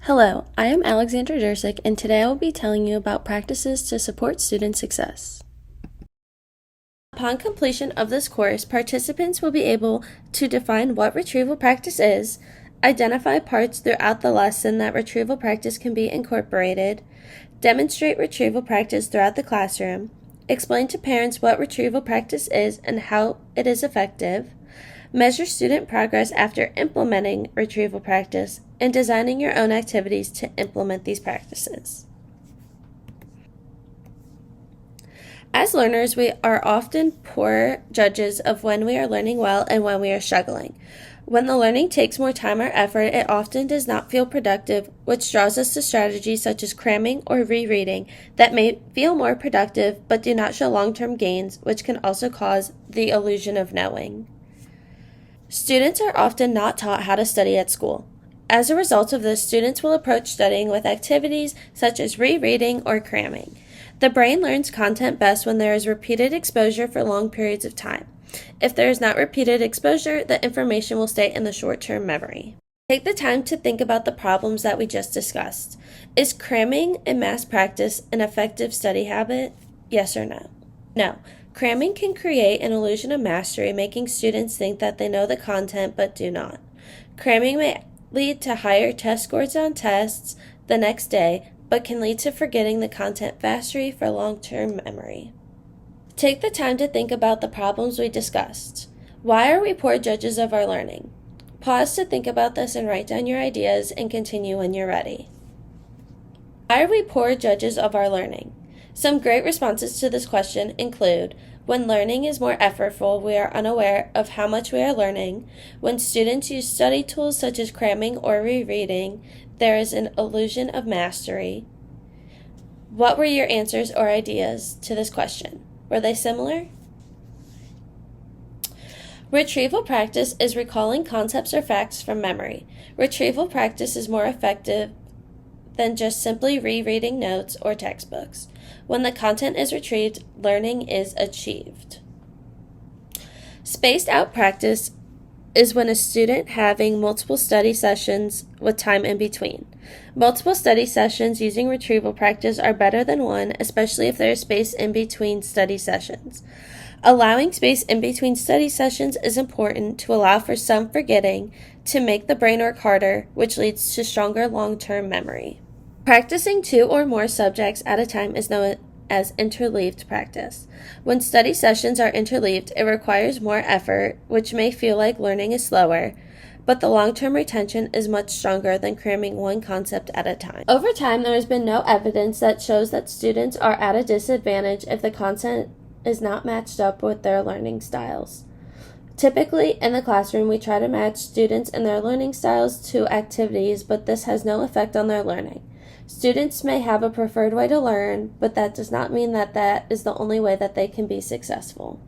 Hello, I am Alexandra Drsek, and today I will be telling you about practices to support student success. Upon completion of this course, participants will be able to define what retrieval practice is, identify parts throughout the lesson that retrieval practice can be incorporated, demonstrate retrieval practice throughout the classroom, explain to parents what retrieval practice is and how it is effective, measure student progress after implementing retrieval practice, and designing your own activities to implement these practices. As learners, we are often poor judges of when we are learning well and when we are struggling. When the learning takes more time or effort, it often does not feel productive, which draws us to strategies such as cramming or rereading that may feel more productive but do not show long-term gains, which can also cause the illusion of knowing. Students are often not taught how to study at school. As a result of this, students will approach studying with activities such as rereading or cramming. The brain learns content best when there is repeated exposure for long periods of time. If there is not repeated exposure, the information will stay in the short-term memory. Take the time to think about the problems that we just discussed. Is cramming and mass practice an effective study habit? Yes or no? No. Cramming can create an illusion of mastery, making students think that they know the content but do not. Cramming may lead to higher test scores on tests the next day, but can lead to forgetting the content faster for long-term memory. Take the time to think about the problems we discussed. Why are we poor judges of our learning? Pause to think about this and write down your ideas and continue when you're ready. Why are we poor judges of our learning? Some great responses to this question include: when learning is more effortful, we are unaware of how much we are learning. When students use study tools such as cramming or rereading, there is an illusion of mastery. What were your answers or ideas to this question? Were they similar? Retrieval practice is recalling concepts or facts from memory. Retrieval practice is more effective than just simply rereading notes or textbooks. When the content is retrieved, learning is achieved. Spaced out practice is when a student having multiple study sessions with time in between. Multiple study sessions using retrieval practice are better than one, especially if there is space in between study sessions. Allowing space in between study sessions is important to allow for some forgetting to make the brain work harder, which leads to stronger long-term memory. Practicing 2 or more subjects at a time is known as interleaved practice. When study sessions are interleaved, it requires more effort, which may feel like learning is slower, but the long-term retention is much stronger than cramming one concept at a time. Over time, there has been no evidence that shows that students are at a disadvantage if the content is not matched up with their learning styles. Typically, in the classroom, we try to match students and their learning styles to activities, but this has no effect on their learning. Students may have a preferred way to learn, but that does not mean that that is the only way that they can be successful.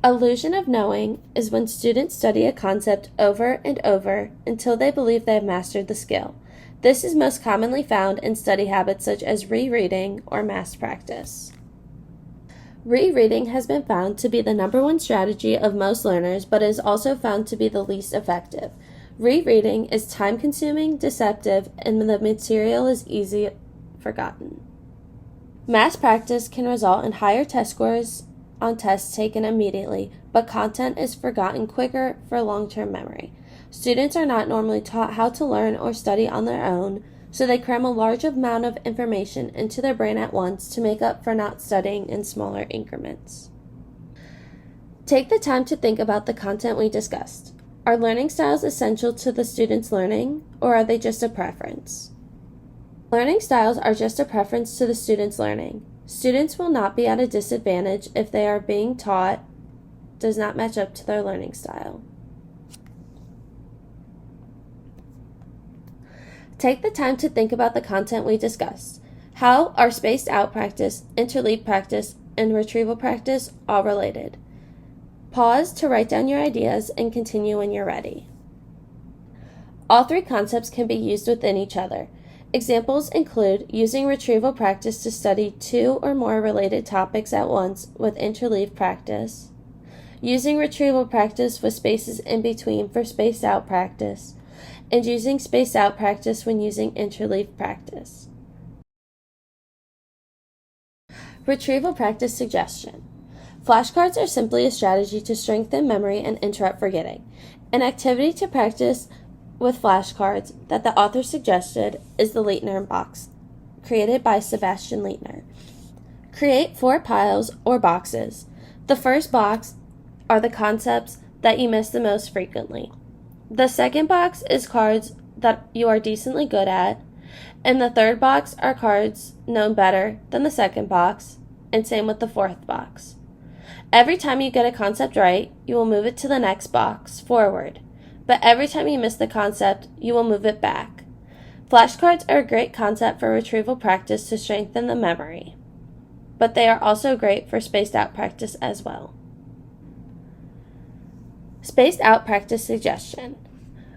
Illusion of knowing is when students study a concept over and over until they believe they have mastered the skill. This is most commonly found in study habits such as rereading or mass practice. Rereading has been found to be the #1 strategy of most learners, but is also found to be the least effective. Rereading is time-consuming, deceptive, and the material is easily forgotten. Mass practice can result in higher test scores on tests taken immediately, but content is forgotten quicker for long-term memory. Students are not normally taught how to learn or study on their own, so they cram a large amount of information into their brain at once to make up for not studying in smaller increments. Take the time to think about the content we discussed. Are learning styles essential to the student's learning, or are they just a preference? Learning styles are just a preference to the student's learning. Students will not be at a disadvantage if they are being taught does not match up to their learning style. Take the time to think about the content we discussed. How are spaced out practice, interleaved practice, and retrieval practice all related? Pause to write down your ideas and continue when you're ready. All 3 concepts can be used within each other. Examples include using retrieval practice to study 2 or more related topics at once with interleaved practice, using retrieval practice with spaces in between for spaced out practice, and using spaced out practice when using interleaved practice. Retrieval practice suggestion. Flashcards are simply a strategy to strengthen memory and interrupt forgetting. An activity to practice with flashcards that the author suggested is the Leitner box, created by Sebastian Leitner. Create 4 piles or boxes. The first box are the concepts that you miss the most frequently. The second box is cards that you are decently good at, and the third box are cards known better than the second box, and same with the fourth box. Every time you get a concept right, you will move it to the next box forward, but every time you miss the concept, you will move it back. Flashcards are a great concept for retrieval practice to strengthen the memory, but they are also great for spaced out practice as well. Spaced out practice suggestion.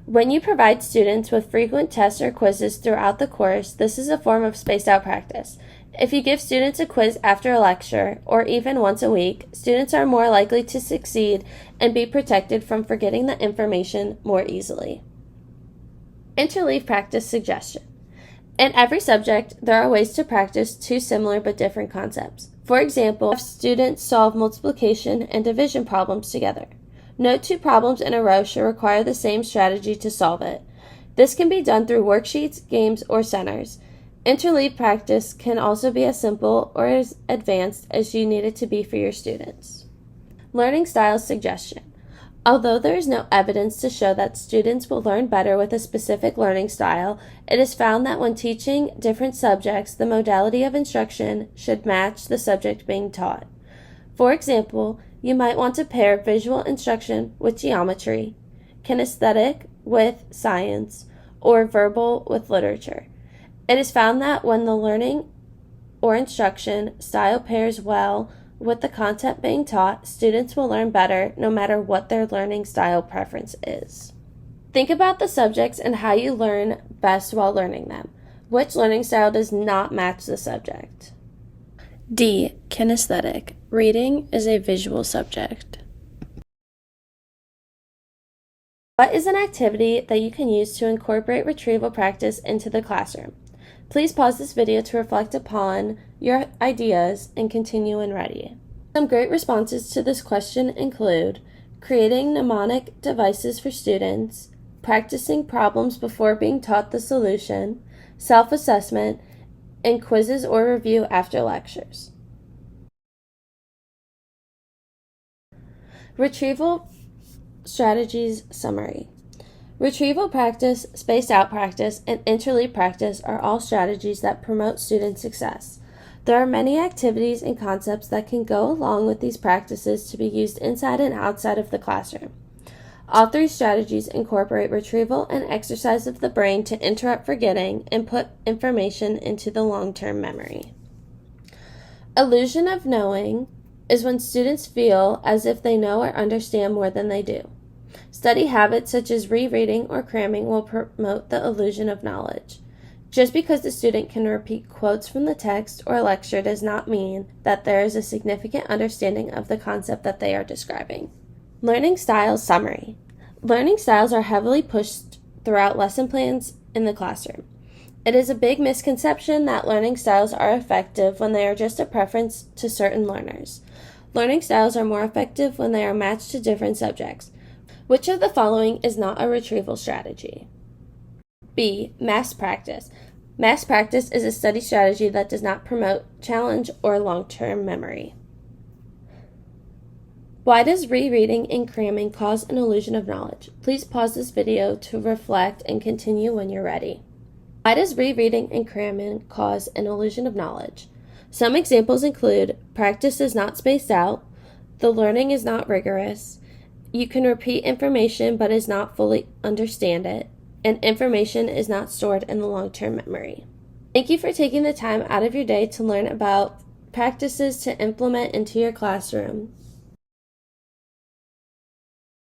When you provide students with frequent tests or quizzes throughout the course, this is a form of spaced out practice. If you give students a quiz after a lecture, or even once a week, students are more likely to succeed and be protected from forgetting the information more easily. Interleave practice suggestion. In every subject, there are ways to practice 2 similar but different concepts. For example, have students solve multiplication and division problems together. No 2 problems in a row should require the same strategy to solve it. This can be done through worksheets, games, or centers. Interleave practice can also be as simple or as advanced as you need it to be for your students. Learning styles suggestion. Although there is no evidence to show that students will learn better with a specific learning style, it is found that when teaching different subjects, the modality of instruction should match the subject being taught. For example, you might want to pair visual instruction with geometry, kinesthetic with science, or verbal with literature. It is found that when the learning or instruction style pairs well with the content being taught, students will learn better no matter what their learning style preference is. Think about the subjects and how you learn best while learning them. Which learning style does not match the subject? D. Kinesthetic. Reading is a visual subject. What is an activity that you can use to incorporate retrieval practice into the classroom? Please pause this video to reflect upon your ideas and continue when ready. Some great responses to this question include creating mnemonic devices for students, practicing problems before being taught the solution, self-assessment, and quizzes or review after lectures. Retrieval strategies summary. Retrieval practice, spaced out practice, and interleave practice are all strategies that promote student success. There are many activities and concepts that can go along with these practices to be used inside and outside of the classroom. All 3 strategies incorporate retrieval and exercise of the brain to interrupt forgetting and put information into the long-term memory. Illusion of knowing is when students feel as if they know or understand more than they do. Study habits such as rereading or cramming will promote the illusion of knowledge. Just because the student can repeat quotes from the text or lecture does not mean that there is a significant understanding of the concept that they are describing. Learning styles summary. Learning styles are heavily pushed throughout lesson plans in the classroom. It is a big misconception that learning styles are effective when they are just a preference to certain learners. Learning styles are more effective when they are matched to different subjects. Which of the following is not a retrieval strategy? B. Mass practice. Mass practice is a study strategy that does not promote challenge or long-term memory. Why does rereading and cramming cause an illusion of knowledge? Please pause this video to reflect and continue when you're ready. Why does rereading and cramming cause an illusion of knowledge? Some examples include practice is not spaced out, the learning is not rigorous, you can repeat information but is not fully understand it, and information is not stored in the long-term memory. Thank you for taking the time out of your day to learn about practices to implement into your classroom.